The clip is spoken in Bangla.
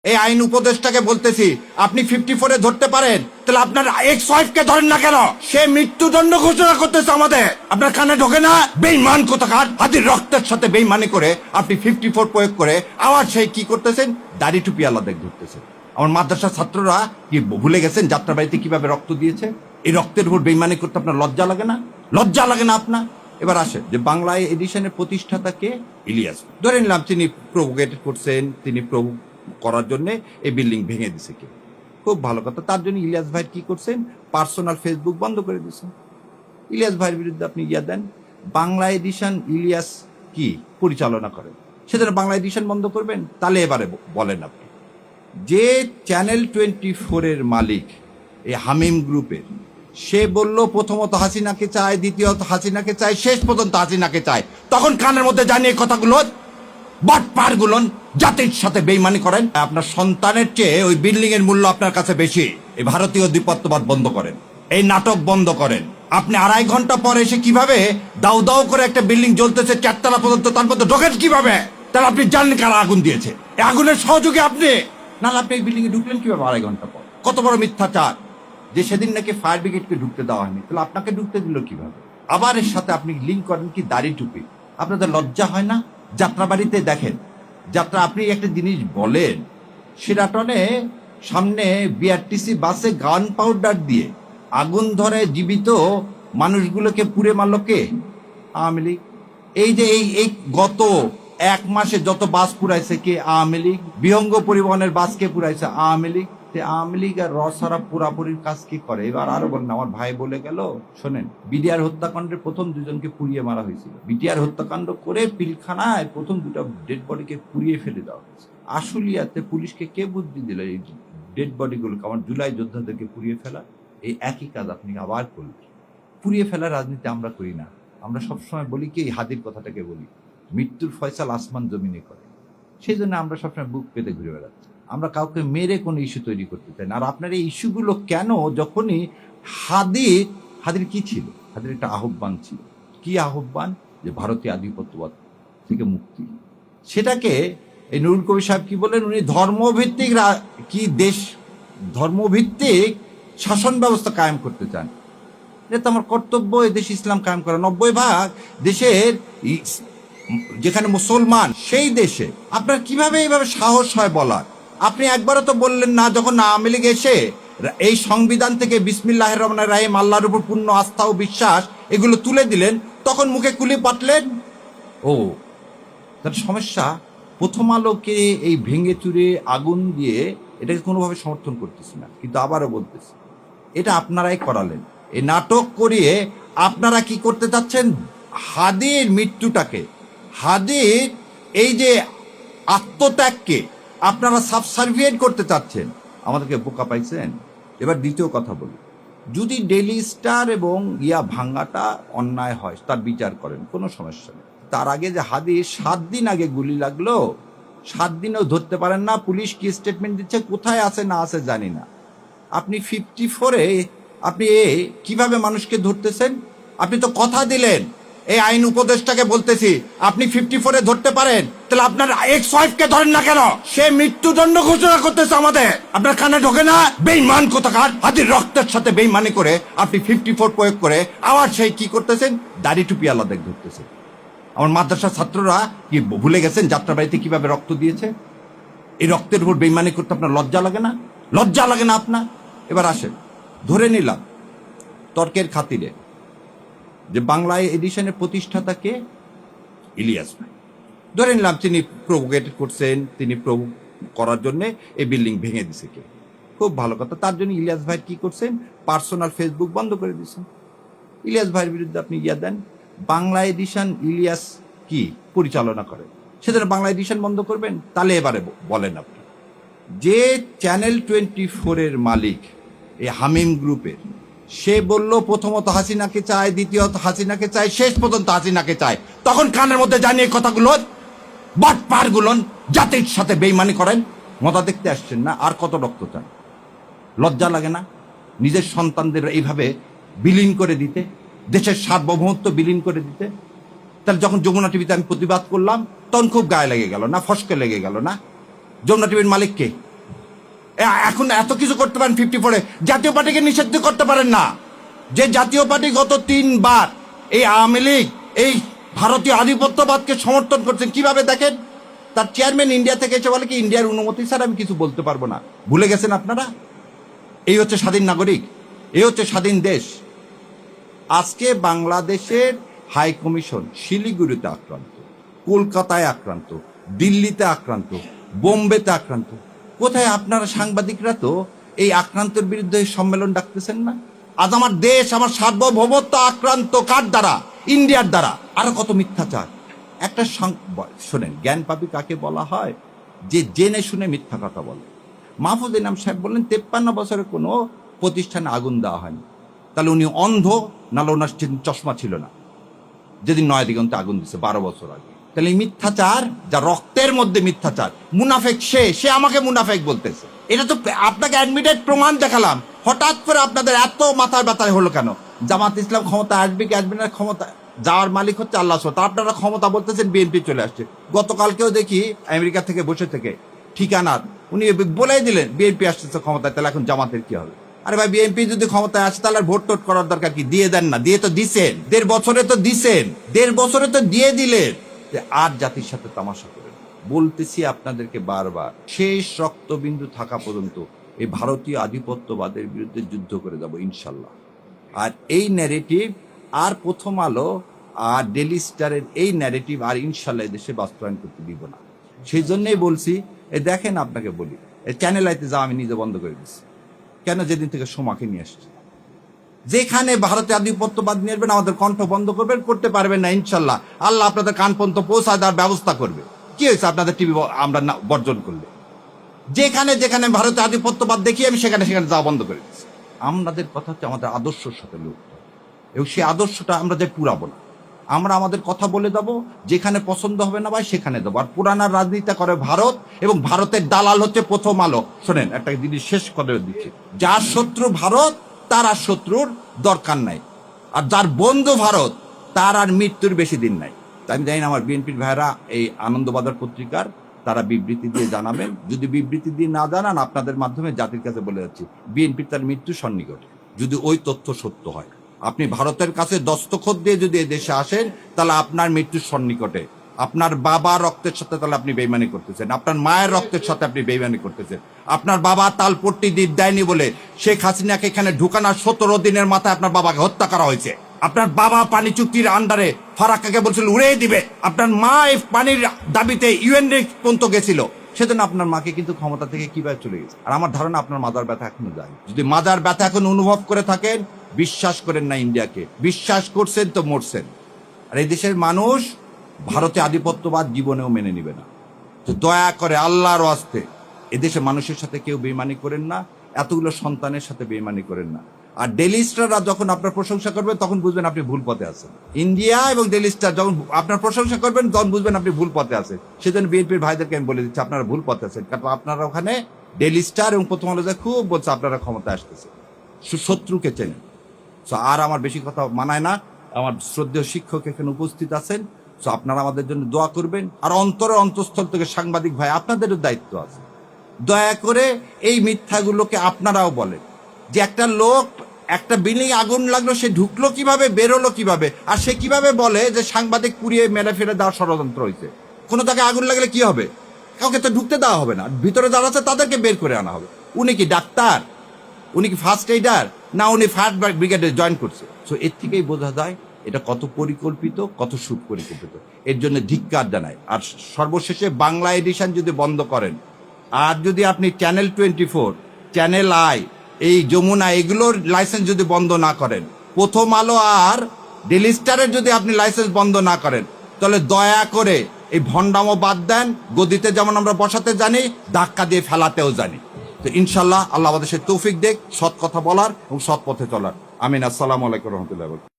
এই আইন উপদেষ্টাকে বলতেছি, আপনি 54-এ ধরতে পারেন, তাহলে আপনার এক্স ওয়াইফকে ধরেন না কেন? সে মৃত্যুদণ্ড ঘোষণা করতেছে আমাদের, আপনার কানে ঢোকে না? বেঈমান কোথাকার, হাতির রক্তের সাথে বেঈমানি করে আপনি 54 প্রয়োগ করে আবার সেই কি করতেছেন, দাড়ি টুপি আলাদা ধরতেছেন। আমার মাদ্রাসার ছাত্ররা কি ভুলে গেছেন যাত্রাবাড়িতে কিভাবে রক্ত দিয়েছে? এই রক্তের উপর বেঈমানি করতে আপনার লজ্জা লাগে না? লজ্জা লাগে না আপনার? এবার আসে যে বাংলায় এডিশনের প্রতিষ্ঠাতাকে ইলিয়াস ধরে নিলাম, তিনি প্রভোকেট করছেন, তিনি প্রভু করার জন্য এই বিল্ডিং ভেঙে দিছে কে? খুব ভালো কথা। তার জন্য ইলিয়াস ভাই কি করছেন, পার্সোনাল ফেসবুক বন্ধ করে দিয়েছেন। ইলিয়াস ভাইয়ের বিরুদ্ধে আপনি ইয়া দেন, বাংলা এডিশন ইলিয়াস কি পরিচালনা করেন, সেজন্য বাংলা এডিশন বন্ধ করবেন? তাহলে এবারে বলেন আপনি, যে চ্যানেল 24-এর মালিক এই হামিম গ্রুপের, সে বলল প্রথমত হাসিনাকে চায়, দ্বিতীয়ত হাসিনাকে চায়, শেষ পর্যন্ত হাসিনাকে চায়, তখন কানের মধ্যে জানিয়ে কথাগুলো বাটপার গুলন জাতির সাথে বেইমানি করেন। আপনার সন্তানের চেয়ে ওই বিল্ডিং এর মূল্য আপনার কাছে বেশি। এই ভারতীয় দ্বিপত্ববাদ বন্ধ করেন, এই নাটক বন্ধ করেন। আপনি 2.5 ঘন্টা পরে এসে কিভাবে দাউ দাউ করে একটা বিল্ডিং জ্বলতেছে 4 তলা পর্যন্ত, তার মধ্যে ঢোকেন কিভাবে? তাহলে আপনি জানেন কারা আগুন দিয়েছে? এই আগুনের সহযোগী আপনি, নাহলে আপনি এই বিল্ডিং এ ঢুকলেন কিভাবে 2.5 ঘন্টা পর? কত বড় মিথ্যাচার যে সেদিন নাকি ফায়ার ব্রিগেডকে ঢুকতে দেওয়া হয়নি, তাহলে আপনাকে ঢুকতে দিল কিভাবে? আবার এর সাথে আপনি লিঙ্ক করেন কি দাড়ি টুপি। আপনাদের লজ্জা হয় না? যাত্রাবাড়িতে দেখেন, যাত্রা আপনি একটা জিনিস বলেন, সেরাটনে সামনে বিআরটিসি বাসে গান পাউডার দিয়ে আগুন ধরে জীবিত মানুষগুলোকে পুড়ে মারল কে? আওয়ামী লীগ। এই যে এই গত 1 মাসে যত বাস পুরাইছে কে? আওয়ামী লীগ। বিহঙ্গ পরিবহনের বাস কে পুরাইছে? আওয়ামী লীগ। আওয়ামী লীগ আর রসারা পুরাপুরির কাজ কি করে? এবার আরো বলেন, আমার ভাই বলে গেল, শোনেন, বিডিআর হত্যাকাণ্ডের প্রথম 2জনকে পুড়িয়ে মারা হয়েছিল। বিডিআর হত্যাকাণ্ড করে পিলখানায় প্রথম 2টা ডেড বডিকে পুড়িয়ে ফেলে দেওয়া হয়েছে। আশুলিয়াতে পুলিশকে কে বুদ্ধি দিল এই ডেড বডিগুলোকে, আমার জুলাই যোদ্ধাদেরকে পুড়িয়ে ফেলা? এই একই কাজ আপনি আবার করলেন। পুড়িয়ে ফেলার রাজনীতি আমরা করি না। আমরা সবসময় বলি কি, এই হাদির কথাটাকে বলি, মৃত্যুর ফয়সাল আসমান জমিনে করে। সেই জন্য আমরা সবসময় বুক পেতে ঘুরে বেড়াচ্ছি। আমরা কাউকে মেরে কোনো ইস্যু তৈরি করতে চাই না। আর আপনার এই ইস্যুগুলো কেন? যখনই হাদির কি ছিল? হাদির একটা আহ্বান ছিল। কি আহ্বান? যে ভারতীয় আধিপত্যবাদ থেকে মুক্তি। সেটাকে এই নুরুল কবির সাহেব কি বলেন, উনি ধর্মভিত্তিক ধর্মভিত্তিক শাসন ব্যবস্থা কায়েম করতে চান। এটা তো আমার কর্তব্য, এই দেশ ইসলাম কায়েম করা। 90% দেশের যেখানে মুসলমান, সেই দেশে আপনার কিভাবে এইভাবে সাহস হয় বলার? আপনি একবারও তো বললেন না, যখন আওয়ামী লীগ এসে এই সংবিধান থেকে বিসমিল্লাহির রহমানির রহিম, আল্লাহর উপর পূর্ণ আস্থা ও বিশ্বাস এগুলো তুলে দিলেন, তখন মুখে কুলি পাটলেন। ও তার সমস্যা, প্রথম আলোকে এই ভেঙে চুরে আগুন দিয়ে এটাকে কোনোভাবে সমর্থন করতেছি না, কিন্তু আবারও বলতেছি, এটা আপনারাই করালেন। এই নাটক করিয়ে আপনারা কি করতে চাচ্ছেন? হাদির মৃত্যুটাকে, হাদির এই যে আত্মত্যাগকে আপনারা সাবসার্ভিয়েন্ট করতে চাচ্ছেন। আমাদেরকে বোকা পাইছেন। এবার দ্বিতীয় কথা বলি, যদি ডেইলি স্টার এবং ভাঙ্গাটা অন্যায় হয়, তার বিচার করেন, কোনো সমস্যা নেই। তার আগে যে হাদির 7 দিন আগে গুলি লাগলো, 7 দিনেও ধরতে পারেন না। পুলিশ কি স্টেটমেন্ট দিচ্ছে, কোথায় আছে না আছে জানি না। আপনি 54-এ আপনি কিভাবে মানুষকে ধরতেছেন? আপনি তো কথা দিলেন। এই আইন উপদেষ্টাকে বলতেছি, আপনি 54-এ ধরতে পারেন, তাহলে আপনার এক্স ওয়াইফকে ধরেন না কেন? সে মৃত্যুদণ্ড ঘোষণা করতেছে আমাদের, আপনার কানে ঢোকে না? বেঈমান কোথাকার, হাতির রক্তের সাথে বেঈমানি করে আপনি 54 প্রয়োগ করে আবার সেই কি করতেছেন, দাড়ি টুপি আলাদা ধরতেছেন। আমার মাদ্রাসার ছাত্ররা কি ভুলে গেছেন যাত্রাবাড়িতে কিভাবে রক্ত দিয়েছে? এই রক্তের উপর বেঈমানি করতে আপনার লজ্জা লাগে না? লজ্জা লাগে না আপনার? এবার আসেন, ধরে নিলাম তর্কের খাতিরে যে বাংলা এডিশনের প্রতিষ্ঠাতাকে ইলিয়াস ভাই, ধরে নিলাম তিনি প্রভোকেট করছেন, তিনি প্রভু করার জন্য এই বিল্ডিং ভেঙে দিছে কে? খুব ভালো কথা। তার জন্য ইলিয়াস ভাই কি করছেন, পার্সোনাল ফেসবুক বন্ধ করে দিয়েছেন। ইলিয়াস ভাইয়ের বিরুদ্ধে আপনি ইয়া দেন, বাংলা এডিশন ইলিয়াস কি পরিচালনা করে, সেজন্য বাংলা এডিশন বন্ধ করবেন? তাহলে এবারে বলেন আপনি, যে চ্যানেল 24-এর মালিক এই হামিম গ্রুপের, সে বলল প্রথমত হাসিনাকে চায়, দ্বিতীয়ত হাসিনাকে চায়, শেষ পর্যন্ত হাসিনাকে চায়, তখন কানের মধ্যে জানিয়ে কথাগুলো বাটপার গুলন জাতির সাথে বেইমানি করেন। মজা দেখতে আসছেন না? আর কত রক্ত চান? লজ্জা লাগে না নিজের সন্তানদের এইভাবে বিলীন করে দিতে, দেশের সার্বভৌমত্ব বিলীন করে দিতে? তাহলে যখন যমুনা টিভিতে আমি প্রতিবাদ করলাম, তখন খুব গায়ে লেগে গেল না? ফসকে লেগে গেল না? যমুনা টিভির মালিককে এখন এত কিছু করতে পারেন 54-এ, জাতীয় পার্টিকে নিষিদ্ধ করতে পারেন না। যে জাতীয় পার্টি গত 3 বার এই আওয়ামী লীগ এই ভারতীয় আধিপত্যবাদকে সমর্থন করছেন, কিভাবে দেখেন, তার চেয়ারম্যান ইন্ডিয়া থেকে এসে বলে কি ইন্ডিয়ার অনুমতি ছাড়া আমি কিছু বলতে পারবো না। ভুলে গেছেন আপনারা? এই হচ্ছে স্বাধীন নাগরিক, এই হচ্ছে স্বাধীন দেশ। আজকে বাংলাদেশের হাই কমিশন শিলিগুড়িতে আক্রান্ত, কলকাতায় আক্রান্ত, দিল্লিতে আক্রান্ত, বোম্বেতে আক্রান্ত। কোথায় আপনারা সাংবাদিকরা তো এই আক্রান্তের বিরুদ্ধে সম্মেলন ডাকতেছেন না? আজ আমার দেশ, আমার সার্বভৌমত্ব আক্রান্ত কার দ্বারা? ইন্ডিয়ার দ্বারা। আরো কত মিথ্যাচার। একটা শোনেন, জ্ঞান পাপী কাকে বলা হয়? যে জেনে শুনে মিথ্যা কথা বলে। মাহফুজ ইনাম সাহেব বললেন 53 বছরে কোনো প্রতিষ্ঠানে আগুন দেওয়া হয়নি। তাহলে উনি অন্ধ, নাহলে ওনার চশমা ছিল না যেদিন 9 দিগন্তে আগুন দিচ্ছে 12 বছর আগে। তাহলে এই মিথ্যাচার, যা রক্তের মধ্যে মিথ্যাচার, মুনাফেক সে আমাকে মুনাফেক বলতেছে। এটা তো আপনাকে অ্যাডমিটেড প্রমাণ দেখালাম। হঠাৎ করে আপনাদের এত মাথার ব্যথায় হলো কেন? জামাত ইসলাম ক্ষমতা আসবে কি আসবে না, ক্ষমতা যাওয়ার মালিক হচ্ছে আল্লাহ। তা আপনারা ক্ষমতা বলতেছেন বিএনপি চলে আসছে। গতকালকেও দেখি আমেরিকা থেকে বসে থেকে ঠিকানা উনি বলেই দিলেন বিএনপি আসতেছে ক্ষমতায়, তাহলে এখন জামাতের কি হবে? আরে ভাই, বিএনপি যদি ক্ষমতায় আসে তাহলে ভোট টোট করার দরকার কি? দিয়ে দেন না, দিয়ে তো দিছেন, 1.5 বছরে তো দিছেন, 1.5 বছরে তো দিয়ে দিলেন। আর জাতির সাথে তামাশা করেন। বলতেছি আপনাদেরকে বারবার, শেষ রক্তবিন্দু থাকা পর্যন্ত এই ভারতীয় আধিপত্যবাদের বিরুদ্ধে যুদ্ধ করে যাব ইনশাল্লাহ। আর এই ন্যারেটিভ আর প্রথম আলো আর ডেলি স্টারের এই ন্যারেটিভ আর ইনশাল্লাহ দেশে বাস্তবায়ন করতে দিব না। সেই জন্যই বলছি, দেখেন আপনাকে বলি, চ্যানেল আইতে যাওয়া আমি নিজে বন্ধ করে দিচ্ছি। কেন? যেদিন থেকে সোমাকে নিয়ে আসছে, যেখানে ভারতে আধিপত্যবাদ নিয়ে আসবেন আমাদের কণ্ঠ বন্ধ করবেন, করতে পারবেন না ইনশাল্লাহ। আল্লাহ আপনাদের কান পর্যন্ত পৌঁছায় দেওয়ার ব্যবস্থা করবে। কি হয়েছে আপনাদের টিভি আমরা বর্জন করলে? যেখানে যেখানে ভারতে আধিপত্যবাদ দেখি আমি সেখানে সেখানে যাওয়া বন্ধ করে দিচ্ছি। আমাদের কথা হচ্ছে আমাদের আদর্শের সাথে লড়তে হবে, এবং সেই আদর্শটা আমরা যে পুরাবো না। আমরা আমাদের কথা বলে দেবো, যেখানে পছন্দ হবে না ভাই সেখানে দেবো। আর পুরানার রাজনীতিটা করে ভারত, এবং ভারতের দালাল হচ্ছে প্রথম আলো। শোনেন, একটা জিনিস শেষ করে দিচ্ছি, যার শত্রু ভারত তার আর শত্রুর দরকার নাই, আর যার বন্ধু ভারত তার আর মৃত্যুর বেশি দিন নাই। তাই আমি জানি না আমার বিএনপির ভাইয়েরা এই আনন্দবাজার পত্রিকার তারা বিবৃতি দিয়ে জানাবেন। যদি বিবৃতি দিয়ে না জানান, আপনাদের মাধ্যমে জাতির কাছে বলে যাচ্ছি, বিএনপির তার মৃত্যু সন্নিকটে, যদি ওই তথ্য সত্য হয়। আপনি ভারতের কাছে দস্তখত দিয়ে যদি এই দেশে আসেন, তাহলে আপনার মৃত্যুর সন্নিকটে। আপনার বাবা রক্তের সাথে তাহলে আপনি বেইমানি করতেছেন, আপনার মায়ের রক্তের সাথে আপনি বেইমানি করতেছেন। আপনার বাবা তালপট্টি দিয়ে দেয়নি বলে শেখ হাসিনাকে এখানে ঢুকানোর 17 দিনের মাথায় আপনার বাবাকে হত্যা করা হয়েছে। আপনার বাবা পানি চুক্তির আন্ডারে ফারাক্কাকে বলছিল উড়িয়ে দিবে। আপনার মা এই পানির দাবিতে ইউএন পর্যন্ত গেছিল। সেজন্য আপনার মাকে কিন্তু ক্ষমতা থেকে কিভাবে চলে গেছে। আর আমার ধারণা আপনার মাজার ব্যথা এখনো যায়। যদি মাজার ব্যথা এখন অনুভব করে থাকেন, বিশ্বাস করেন না ইন্ডিয়াকে, বিশ্বাস করছেন তো মরছেন। আর এই দেশের মানুষ ভারতে আধিপত্যবাদ জীবনেও মেনে নিবে না। তো দয়া করে আল্লাহর ওয়াস্তে এদেশে মানুষের সাথে কেউ বেইমানি করেন না, এতগুলো সন্তানের সাথে বেইমানি করেন না। আর ডেলি স্টাররা যখন আপনার প্রশংসা করবেন তখন বুঝবেন আপনি ভুল পথে আছেন। ইন্ডিয়া এবং ডেলি স্টার যখন আপনার প্রশংসা করবেন তখন বুঝবেন আপনি ভুল পথে আছেন। সেজন্য বিএনপির ভাইদেরকে আমি বলে দিচ্ছি, আপনারা ভুল পথে আছেন। কারণ আপনারা ওখানে ডেলি স্টার এবং প্রথম আলো খুব বলছে আপনারা ক্ষমতা আসতেছে, শত্রুকে চেনেন। আর আমার বেশি কথা মানায় না। আমার শ্রদ্ধেয় শিক্ষক এখানে উপস্থিত আছেন, আপনারা আমাদের জন্য দোয়া করবেন। আর অন্তরের অন্তঃস্থল থেকে সাংবাদিক ভাই, আপনাদেরও দায়িত্ব আছে, দয়া করে এই মিথ্যাগুলোকে আপনারাও বলেন। যে একটা লোক একটা বিল্ডিং আগুন লাগলো, সে ঢুকলো কিভাবে, বেরোলো কিভাবে, আর সে কিভাবে বলে যে সাংবাদিক পুড়িয়ে মেরে ফেলে দেওয়ার ষড়যন্ত্র হয়েছে। কোনো জায়গায় আগুন লাগলে কি হবে? কাউকে তো ঢুকতে দেওয়া হবে না, ভিতরে যারা আছে তাদেরকে বের করে আনা হবে। উনি কি ডাক্তার? উনি কি ফার্স্ট এইডার? না, উনি ফায়ার ব্রিগেডে জয়েন করছে। সো এর থেকেই বোঝা যায় এটা কত পরিকল্পিত, কত সুপরিকল্পিত। এর জন্য ধিক্কার জানায়। আর সর্বশেষে বাংলা এডিশন যদি বন্ধ করেন, আর যদি আপনি চ্যানেল 24, চ্যানেল আই, এই যমুনা, এগুলোর লাইসেন্স যদি বন্ধ না করেন, প্রথম আলো আর ডেলি স্টারের যদি আপনি লাইসেন্স বন্ধ না করেন, তাহলে দয়া করে এই ভণ্ডামো বাদ দেন। গদিতে যেমন আমরা বসাতে জানি, ধাক্কা দিয়ে ফেলাতেও জানি। তো ইনশাল্লাহ আল্লাহ আমাদের সে তৌফিক দেখ সৎ কথা বলার এবং সৎ পথে চলার। আমিন। আসসালামু আলাইকুম রহমতুল্লাহ।